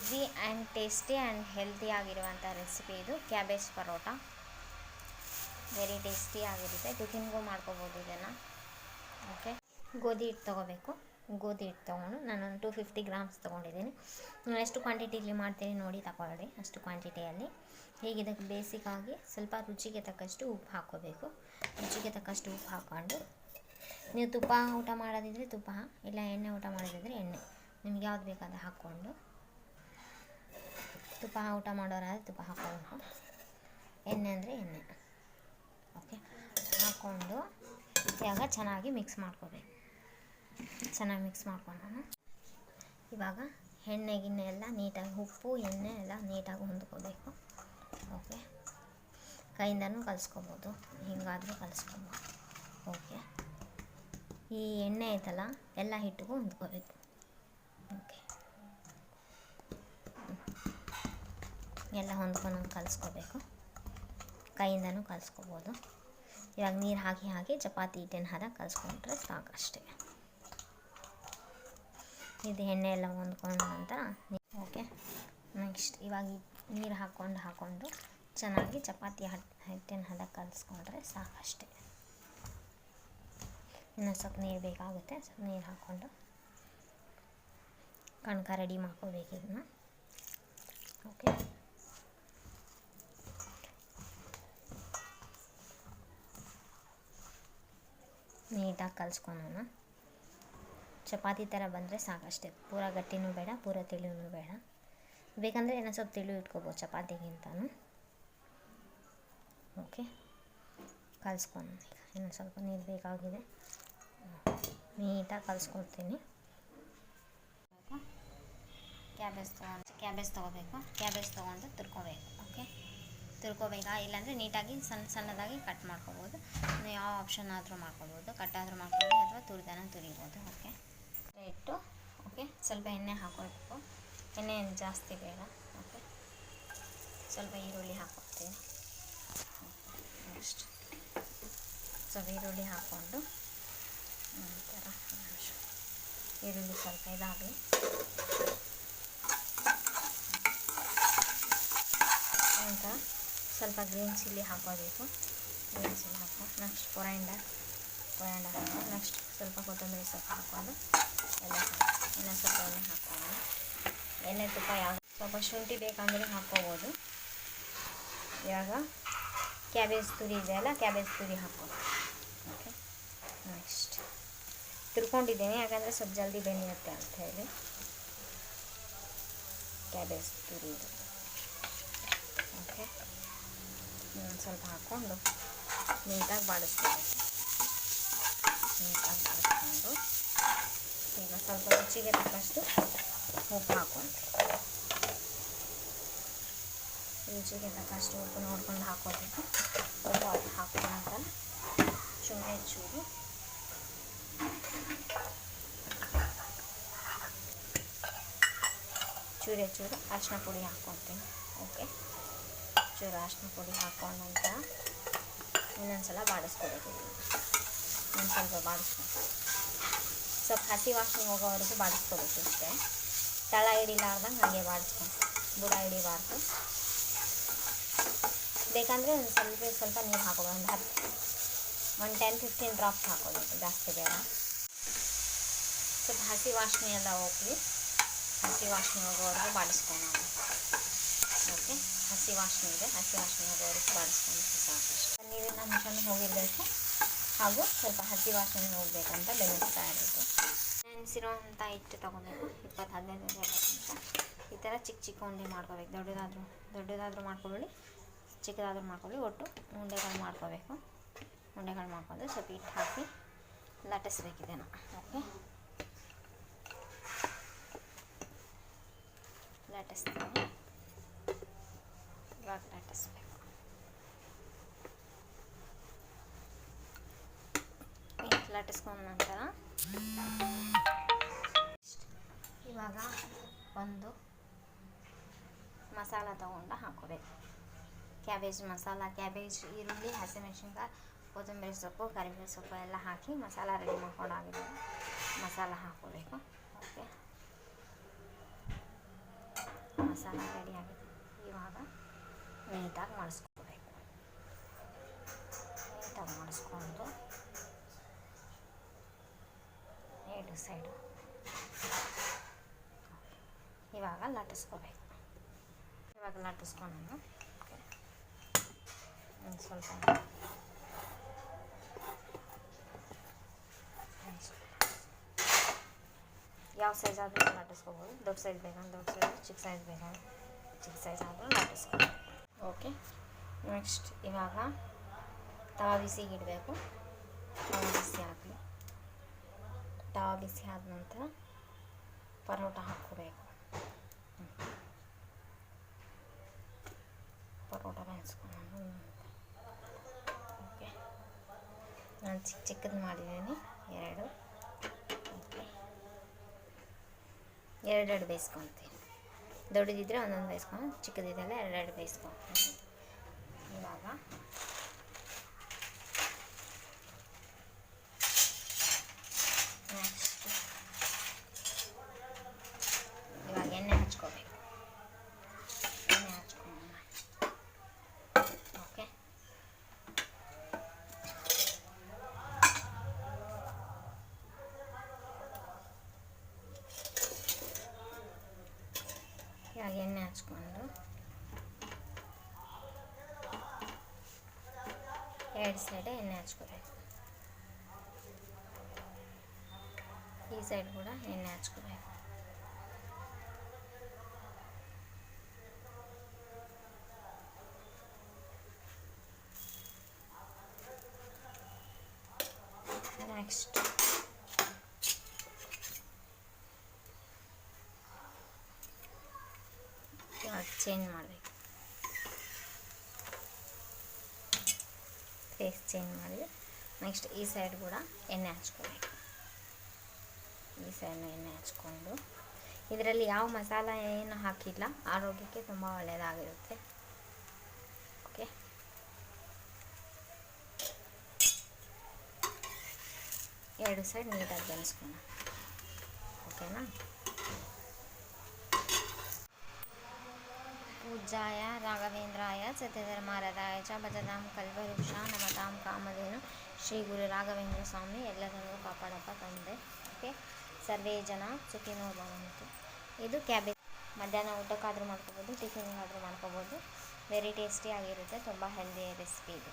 Easy and tasty and healthy ಆಗಿರುವಂಥ recipe ಇದು. Cabbage paratha very tasty ಆಗಿರುತ್ತೆ. ಟಿಫಿನ್ಗೂ ಮಾಡ್ಕೋಬೋದು ಇದನ್ನು. ಓಕೆ, ಗೋಧಿ ಹಿಟ್ಟು ತೊಗೋಬೇಕು. ಗೋಧಿ ಹಿಟ್ಟು ತೊಗೊಂಡು ನಾನೊಂದು 250 ಗ್ರಾಮ್ಸ್ ತೊಗೊಂಡಿದ್ದೀನಿ. ಎಷ್ಟು ಕ್ವಾಂಟಿಟಿಲಿ ಮಾಡ್ತೀನಿ ನೋಡಿ ತಗೊಳ್ಳಿ, ಅಷ್ಟು ಕ್ವಾಂಟಿಟಿಯಲ್ಲಿ. ಹೀಗೆ ಇದಕ್ಕೆ ಬೇಸಿಕ್ಕಾಗಿ ಸ್ವಲ್ಪ ರುಚಿಗೆ ತಕ್ಕಷ್ಟು ಉಪ್ಪು ಹಾಕ್ಕೋಬೇಕು. ರುಚಿಗೆ ತಕ್ಕಷ್ಟು ಉಪ್ಪು ಹಾಕ್ಕೊಂಡು, ನೀವು ತುಪ್ಪ ಊಟ ಮಾಡೋದಿದ್ರೆ ತುಪ್ಪ, ಇಲ್ಲ ಎಣ್ಣೆ ಊಟ ಮಾಡೋದಿದ್ರೆ ಎಣ್ಣೆ, ನಿಮ್ಗೆ ಯಾವ್ದು ಬೇಕಾದ ಹಾಕ್ಕೊಂಡು, ತುಪ್ಪ ಊಟ ಮಾಡೋರಾದರೆ ತುಪ್ಪ ಹಾಕ್ಕೊಂಡು, ಎಣ್ಣೆ ಅಂದರೆ ಎಣ್ಣೆ. ಓಕೆ, ಹಾಕ್ಕೊಂಡು ಇವಾಗ ಚೆನ್ನಾಗಿ ಮಿಕ್ಸ್ ಮಾಡ್ಕೋಬೇಕು. ಚೆನ್ನಾಗಿ ಮಿಕ್ಸ್ ಮಾಡ್ಕೊಂಡು ಇವಾಗ ಎಣ್ಣೆ ಗಿಣ್ಣೆ ಎಲ್ಲ ನೀಟಾಗಿ, ಉಪ್ಪು ಎಣ್ಣೆ ಎಲ್ಲ ನೀಟಾಗಿ ಹೊಂದ್ಕೋಬೇಕು. ಓಕೆ, ಕೈಯಿಂದನೂ ಕಲಿಸ್ಕೋಬೋದು, ಹಿಂಗಾದರೂ ಕಲಿಸ್ಕೋಬೋದು. ಓಕೆ, ಈ ಎಣ್ಣೆ ಐತಲ್ಲ ಎಲ್ಲ ಹಿಟ್ಟಿಗೂ ಹೊಂದ್ಕೋಬೇಕು. ಓಕೆ, ಎಲ್ಲ ಹೊಂದ್ಕೊಂಡು ಕಲಿಸ್ಕೋಬೇಕು. ಕೈಯಿಂದನೂ ಕಲಿಸ್ಕೋಬೋದು. ಇವಾಗ ನೀರು ಹಾಕಿ ಚಪಾತಿ ಹಿಟ್ಟಿನ ಹದ ಕಲಿಸ್ಕೊಂಡ್ರೆ ಸಾಕಷ್ಟೇ. ಇದು ಎಣ್ಣೆ ಎಲ್ಲ ಹೊಂದ್ಕೊಂಡ ನಂತರ ಓಕೆ, ನೆಕ್ಸ್ಟ್ ಇವಾಗ ನೀರು ಹಾಕ್ಕೊಂಡು ಚೆನ್ನಾಗಿ ಚಪಾತಿ ಹಿಟ್ಟಿನ ಹದ ಕಲಿಸ್ಕೊಂಡ್ರೆ ಸಾಕಷ್ಟೇ. ಇನ್ನು ಸ್ವಲ್ಪ ನೀರು ಬೇಕಾಗುತ್ತೆ, ಸ್ವಲ್ಪ ನೀರು ಹಾಕ್ಕೊಂಡು ಕಣಕ ರೆಡಿ ಮಾಡ್ಕೋಬೇಕು ಇದನ್ನು. ಓಕೆ, ನೀಟಾಗಿ ಕಲಿಸ್ಕೊಳ್ಳೋಣ. ಚಪಾತಿ ಥರ ಬಂದರೆ ಸಾಕಷ್ಟೇ. ಪೂರ ಗಟ್ಟಿನೂ ಬೇಡ, ಪೂರ ತಿಳಿನೂ ಬೇಡ. ಬೇಕಂದರೆ ಏನೋ ಸ್ವಲ್ಪ ತಿಳಿ ಇಟ್ಕೋಬೋದು ಚಪಾತಿಗಿಂತನೂ. ಓಕೆ, ಕಲಿಸ್ಕೊಂಡು ಇನ್ನು ಸ್ವಲ್ಪ ನೀರು ಬೇಕಾಗಿದೆ. ನೀಟಾಗಿ ಕಲಿಸ್ಕೊಳ್ತೀನಿ. ಕ್ಯಾಬೇಜ್ ತೊಗೋಬೇಕು. ಕ್ಯಾಬೇಜ್ ತೊಗೊಂಡು ತುರ್ಕೋಬೇಕು. ಓಕೆ, ತುರ್ಕೋಬೇಕಾ, ಇಲ್ಲಾಂದರೆ ನೀಟಾಗಿ ಸಣ್ಣದಾಗಿ ಕಟ್ ಮಾಡ್ಕೋಬೋದು. ನೀವು ಯಾವ ಆಪ್ಷನ್ ಆದರೂ ಮಾಡ್ಕೊಬೋದು. ಕಟ್ಟಾದರೂ ಮಾಡ್ಕೊಬೋದು ಅಥವಾ ತುರಿದನ ತುರಿಬೋದು. ಓಕೆ, ಇಟ್ಟು ಓಕೆ, ಸ್ವಲ್ಪ ಎಣ್ಣೆ ಹಾಕ್ಕೊಳ್ಬೇಕು. ಎಣ್ಣೆ ಜಾಸ್ತಿ ಬೇಡ. ಓಕೆ, ಸ್ವಲ್ಪ ಈರುಳ್ಳಿ ಹಾಕ್ಕೊಳ್ತೀನಿ. ನೆಕ್ಸ್ಟ್ ಸ್ವಲ್ಪ ಈರುಳ್ಳಿ ಹಾಕ್ಕೊಂಡು ನಂತರ ಈರುಳ್ಳಿ ಸ್ವಲ್ಪ ಇದಾಗಲಿ. ನಂತರ ಸ್ವಲ್ಪ ಗ್ರೀನ್ ಚಿಲ್ಲಿ ಹಾಕೋಬೇಕು. ಗ್ರೀನ್ ಚಿಲ್ಲಿ ಹಾಕೋ, ನೆಕ್ಸ್ಟ್ ಕೊರಂಡ ಹಾಕೋ, ನೆಕ್ಸ್ಟ್ ಸ್ವಲ್ಪ ಕೊತ್ತಂಬರಿ ಸೊಪ್ಪು ಹಾಕ್ಕೊಂಡು ಎಲ್ಲ ಸ್ವಲ್ಪ ಎಣ್ಣೆ ಹಾಕ್ಕೊಂಡು, ಎಣ್ಣೆ ತುಪ್ಪ ಯಾವ ಸ್ವಲ್ಪ ಶುಂಠಿ ಬೇಕಂದರೆ ಹಾಕ್ಕೋಬೋದು. ಇವಾಗ ಕ್ಯಾಬೇಜ್ ತುರಿ ಇದೆಯಲ್ಲ, ಕ್ಯಾಬೇಜ್ ತುರಿ ಹಾಕೋ. ಓಕೆ, ನೆಕ್ಸ್ಟ್ ತುರ್ಕೊಂಡಿದ್ದೀನಿ ಯಾಕಂದರೆ ಸ್ವಲ್ಪ ಜಲ್ದಿ ಬೆಳೆಯುತ್ತೆ ಅಂಥೇಳಿ. ಕ್ಯಾಬೇಜ್ ತುರಿ ಇದು. ಓಕೆ, ಸ್ವಲ್ಪ ಹಾಕ್ಕೊಂಡು ನೀಟಾಗಿ ಬಾಡಿಸ್ಕೋಬೇಕು. ನೀಟಾಗಿ ಬಾಡಿಸ್ಕೊಂಡು ಈಗ ಸ್ವಲ್ಪ ರುಚಿಗೆ ತಕ್ಕಷ್ಟು ಉಪ್ಪು ಹಾಕ್ಕೊಂಡು, ರುಚಿಗೆ ತಕ್ಕಷ್ಟು ಉಪ್ಪು ನೋಡ್ಕೊಂಡು ಹಾಕ್ಕೋಬೇಕು. ಉಪ್ಪು ಹಾಕಿದ ನಂತರ ಚೂರೇ ಚೂರು ಅರಿಶಿನ ಪುಡಿ ಹಾಕ್ಕೊಳ್ತೀನಿ. ಓಕೆ, ಚೂರು ಅರಿಶಿನ ಪುಡಿ ಹಾಕ್ಕೊಂಡ ನಂತರ ಇನ್ನೊಂದು ಸಲ ಬಾಡಿಸ್ಕೋಬೇಕು. ಇನ್ನೊಂದು ಸ್ವಲ್ಪ ಬಾಡಿಸ್ಬೇಕು. ಸ್ವಲ್ಪ ಹಸಿ ವಾಸನೆ ಹೋಗೋವರೆಗೂ ಬಾಡಿಸ್ಕೋಬೇಕು ಇಷ್ಟೇ. ತಳ ಹಿಡಿಲಾರ್ದಂಗೆ ಹಾಗೆ ಬಾಡಿಸ್ಕೊಂಡು, ಬುಡ ಹಿಡಿಬಾರ್ದು. ಬೇಕಂದರೆ ಒಂದು ಸ್ವಲ್ಪ ನೀರು ಹಾಕೋಬೋದು. ಒಂದು 10-15 ಡ್ರಾಪ್ಸ್ ಹಾಕೋಬೇಕು, ಜಾಸ್ತಿ ಬೇಡ. ಸ್ವಲ್ಪ ಹಸಿ ವಾಸನೆ ಎಲ್ಲ ಹೋಗಲಿ. ಹಸಿ ವಾಸನೆ ಹೋಗೋವರೆಗೂ ಬಾಡಿಸ್ಕೊಳ್ಳೋಣ. ಓಕೆ, ಹಸಿ ವಾಸನೆ ಹೋಗೋವರೆಗೂ ಬಾಡಿಸ್ಕೊಂಡು ಸಾಕಷ್ಟು. ನೀರಿನ ಅಂಶನೂ ಹೋಗಿರಬೇಕು ಹಾಗೂ ಸ್ವಲ್ಪ ಹಸಿ ವಾಸನೆ ಹೋಗಬೇಕಂತ ಬೆಳೆಸ್ತಾ ಇರೋದು. ನೆನೆಸಿರೋಂಥ ಹಿಟ್ಟು ತೊಗೋಬೇಕು. 20-15 ನಿಮಿಷ ಈ ಥರ ಚಿಕ್ಕ ಉಂಡೆ ಮಾಡ್ಕೋಬೇಕು. ದೊಡ್ಡದಾದರೂ ಮಾಡ್ಕೊಳ್ಳಿ, ಚಿಕ್ಕದಾದರೂ ಮಾಡ್ಕೊಳ್ಳಿ. ಒಟ್ಟು ಉಂಡೆಗಳು ಮಾಡ್ಕೋಬೇಕು. ಉಂಡೆಗಳು ಮಾಡ್ಕೊಂಡು ಸ್ವಲ್ಪ ಹಿಟ್ಟು ಹಾಕಿ ಲಟ್ಟಿಸ್ಬೇಕಿದೆನೋ. ಓಕೆ, ಲಟ್ಟಿಸ್ತೀನಿ. ಇವಾಗ ಲಟ್ಟಿಸ್ಬೇಕು. ಲಟ್ಟಿಸ್ಕೊಂಡ ನಂತರ ಇವಾಗ ಒಂದು ಮಸಾಲ ತೊಗೊಂಡು ಹಾಕೋಬೇಕು. ಕ್ಯಾಬೇಜ್ ಮಸಾಲ, ಕ್ಯಾಬೇಜ್, ಈರುಳ್ಳಿ, ಹಸಿಮೆಣಸಿನ್ಕಾಯಿ, ಕೊತ್ತಂಬರಿ ಸೊಪ್ಪು, ಕರಿಬೇವು ಸೊಪ್ಪು ಎಲ್ಲ ಹಾಕಿ ಮಸಾಲ ರೆಡಿ ಮಾಡ್ಕೊಂಡಾಗಿದ್ದಾರೆ. ಮಸಾಲ ಹಾಕೋಬೇಕು. ಓಕೆ, ಮಸಾಲ ರೆಡಿ ಆಗಿದೆ. ಇವಾಗ ನೀಟಾಗಿ ಮಾಡಿಸ್ಕೋಬೇಕು. ನೀಟಾಗಿ ಮಾಡಿಸ್ಕೊಂಡು ಎರಡು ಸೈಡು ಇವಾಗ ಲಟ್ಟಿಸ್ಕೋಬೇಕು. ಇವಾಗ ಲಟ್ಟಿಸ್ಕೊಂಡು ಸ್ವಲ್ಪ ಯಾವ ಸೈಜ್ ಆದರೂ ಲಟ್ಟಿಸ್ಕೋಬೋದು. ದೊಡ್ಡ ಸೈಜ್ ಬೇಕಂದ್ರೆ ದೊಡ್ಡ ಸೈಜ್, ಚಿಕ್ಕ ಸೈಜ್ ಬೇಕಂದ್ರೆ ಚಿಕ್ಕ ಸೈಜ್ ಆದರೂ ಲಟ್ಟಿಸ್ಕೋಬೋದು. ಓಕೆ, ನೆಕ್ಸ್ಟ್ ಇವಾಗ ತವಾ ಬಿಸಿಗೆ ಇಡಬೇಕು. ತವಾ ಬಿಸಿ ಆಗಲಿ. ತವಾ ಬಿಸಿ ಆದ ನಂತರ ಪರೋಟ ಹಾಕ್ಕೋಬೇಕು. ಪರೋಟ ಬೇಯಿಸ್ಕೊಂಡು ಓಕೆ, ನಾನು ಚಿಕ್ಕದು ಮಾಡಿದ್ದೀನಿ. ಎರಡೆರಡು ಬೇಯಿಸ್ಕೊತೀನಿ. ದೊಡ್ಡದಿದ್ದರೆ ಒಂದೊಂದು ಬೇಯಿಸ್ಕೊಂಡು, ಚಿಕ್ಕದಿದ್ದೆಲ್ಲ ಎರಡೆರಡು ಬೇಯಿಸ್ಕೊತೀನಿ. ಇವಾಗ ನೆಕ್ಸ್ಟ್ ಇವಾಗ ಎಣ್ಣೆ ಹಚ್ಕೋಬೇಕು. ಎಣ್ಣೆ ಹಚ್ಕೊಂಡು ಓಕೆ, ಇವಾಗ ಎಣ್ಣೆ ಹಚ್ಕೊಂಡು ಎರಡು ಸೈಡ್ ಎಣ್ಣೆ ಹಚ್ಕೋಬೇಕು. ಈ ಸೈಡ್ ಕೂಡ ಎಣ್ಣೆ ಹಚ್ಕೋಬೇಕು. ನೆಕ್ಸ್ಟ್ ಇವಾಗ ಚೇಂಜ್ ಮಾಡಬೇಕು. ಫೇಸ್ ಚೇಂಜ್ ಮಾಡಿದೆ. ನೆಕ್ಸ್ಟ್ ಈ ಸೈಡ್ ಕೂಡ ಎಣ್ಣೆ ಹಚ್ಕೋಬೇಕು. ಈ ಸೈಡ್ನ ಎಣ್ಣೆ ಹಚ್ಕೊಂಡು, ಇದರಲ್ಲಿ ಯಾವ ಮಸಾಲ ಏನು ಹಾಕಿಲ್ಲ, ಆರೋಗ್ಯಕ್ಕೆ ತುಂಬ ಒಳ್ಳೆಯದಾಗಿರುತ್ತೆ. ಓಕೆ, ಎರಡು ಸೈಡ್ ನೀಟಾಗಿ ಬೆಳೆಸ್ಕೊಂಡು ಓಕೆನಾ. पूज्याय राघवेंद्राय सत्यधर्मारदाय च भजतां कल्पवृक्ष नमतां कामधेनु ಶ್ರೀ ಗುರು ರಾಘವೇಂದ್ರ ಸ್ವಾಮಿ ಎಲ್ಲರನ್ನೂ ಕಾಪಾಡಪ್ಪ ತಂದೆ. ಓಕೆ, ಸರ್ವೇ ಜನ ಸುಖಿನೋ ಭವಂತು. ಇದು ಕ್ಯಾಬೇಜ್ ಮಧ್ಯಾಹ್ನ ಊಟಕ್ಕಾದರೂ ಮಾಡ್ಕೋಬೋದು, ಟಿಫಿನ್ಗಾದರೂ ಮಾಡ್ಕೋಬೋದು. ವೆರಿ ಟೇಸ್ಟಿ ಆಗಿರುತ್ತೆ. ತುಂಬ ಹೆಲ್ದಿ ರೆಸಿಪಿ ಇದು.